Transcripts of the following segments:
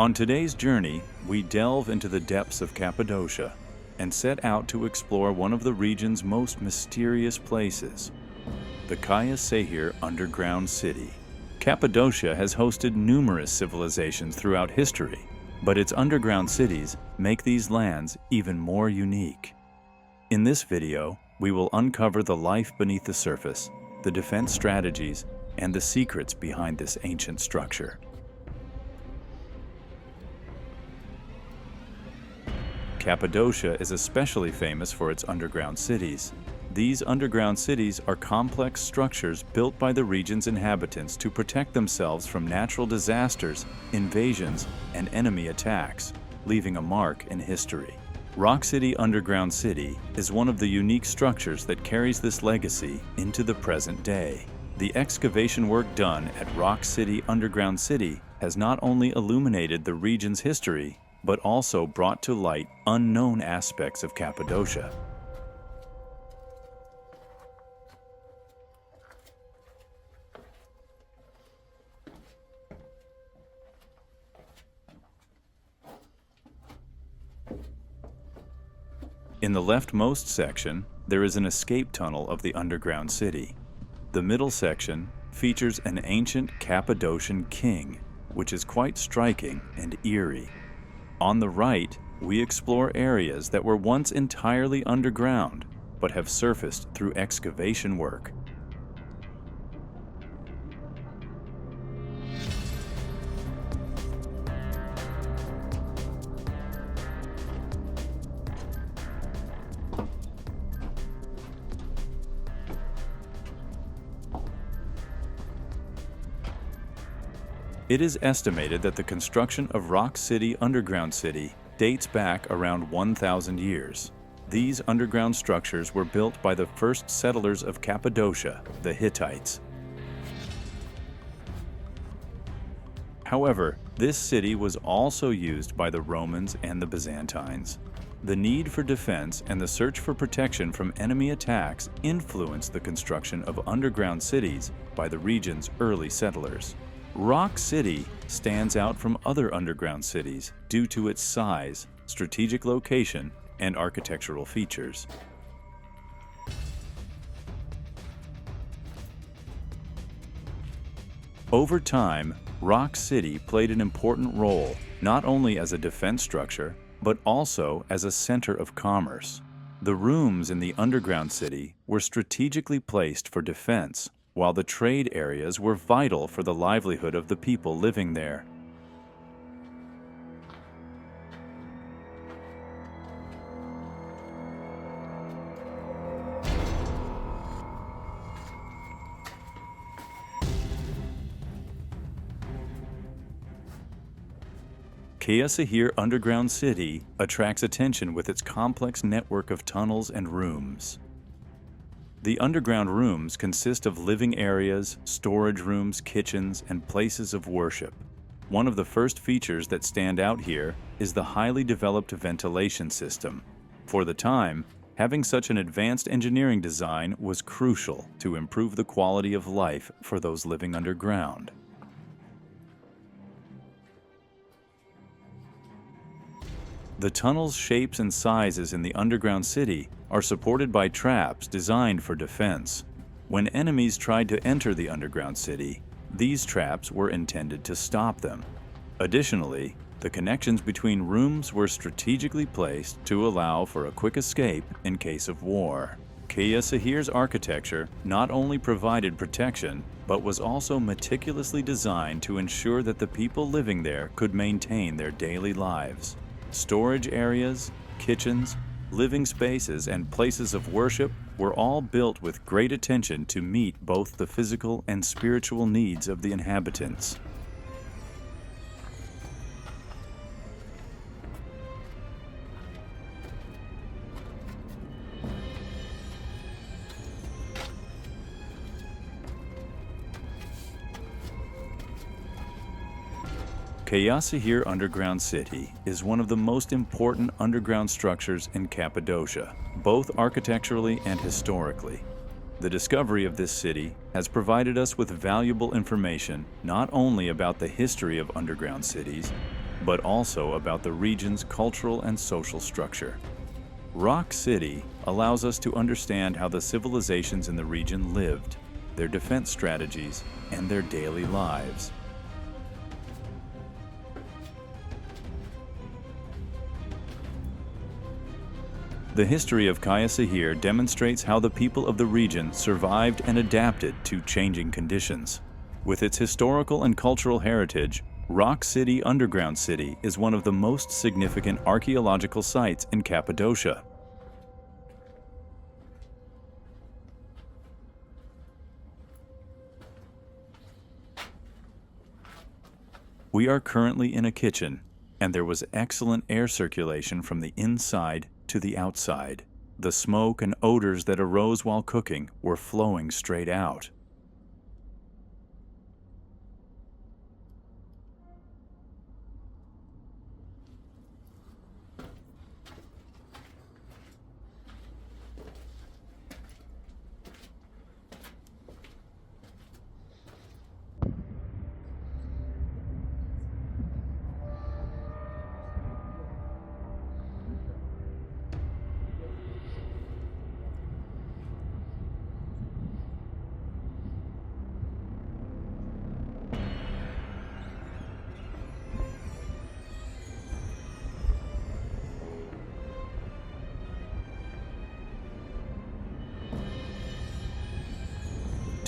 On today's journey, we delve into the depths of Cappadocia and set out to explore one of the region's most mysterious places, the Kayaşehir underground city. Cappadocia has hosted numerous civilizations throughout history, but its underground cities make these lands even more unique. In this video, we will uncover the life beneath the surface, the defense strategies, and the secrets behind this ancient structure. Cappadocia is especially famous for its underground cities. These underground cities are complex structures built by the region's inhabitants to protect themselves from natural disasters, invasions, and enemy attacks, leaving a mark in history. Rock City Underground City is one of the unique structures that carries this legacy into the present day. The excavation work done at Rock City Underground City has not only illuminated the region's history, but also brought to light unknown aspects of Cappadocia. In the leftmost section, there is an escape tunnel of the underground city. The middle section features an ancient Cappadocian king, which is quite striking and eerie. On the right, we explore areas that were once entirely underground, but have surfaced through excavation work. It is estimated that the construction of Rock City Underground City dates back around 1,000 years. These underground structures were built by the first settlers of Cappadocia, the Hittites. However, this city was also used by the Romans and the Byzantines. The need for defense and the search for protection from enemy attacks influenced the construction of underground cities by the region's early settlers. Rock City stands out from other underground cities due to its size, strategic location, and architectural features. Over time, Rock City played an important role not only as a defense structure, but also as a center of commerce. The rooms in the underground city were strategically placed for defense, while the trade areas were vital for the livelihood of the people living there. Nevsehir Underground City attracts attention with its complex network of tunnels and rooms. The underground rooms consist of living areas, storage rooms, kitchens, and places of worship. One of the first features that stand out here is the highly developed ventilation system. For the time, having such an advanced engineering design was crucial to improve the quality of life for those living underground. The tunnels' shapes and sizes in the underground city are supported by traps designed for defense. When enemies tried to enter the underground city, these traps were intended to stop them. Additionally, the connections between rooms were strategically placed to allow for a quick escape in case of war. Kayaşehir's architecture not only provided protection, but was also meticulously designed to ensure that the people living there could maintain their daily lives. Storage areas, kitchens, living spaces, and places of worship were all built with great attention to meet both the physical and spiritual needs of the inhabitants. Kayaşehir Underground City is one of the most important underground structures in Cappadocia, both architecturally and historically. The discovery of this city has provided us with valuable information not only about the history of underground cities, but also about the region's cultural and social structure. Rock City allows us to understand how the civilizations in the region lived, their defense strategies, and their daily lives. The history of Kayaşehir demonstrates how the people of the region survived and adapted to changing conditions. With its historical and cultural heritage, Rock City Underground City is one of the most significant archaeological sites in Cappadocia. We are currently in a kitchen, and there was excellent air circulation from the inside to the outside. The smoke and odors that arose while cooking were flowing straight out.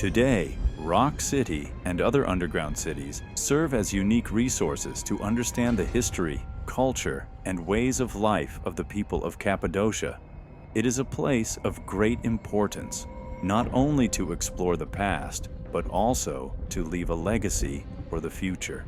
Today, Rock City and other underground cities serve as unique resources to understand the history, culture, and ways of life of the people of Cappadocia. It is a place of great importance, not only to explore the past, but also to leave a legacy for the future.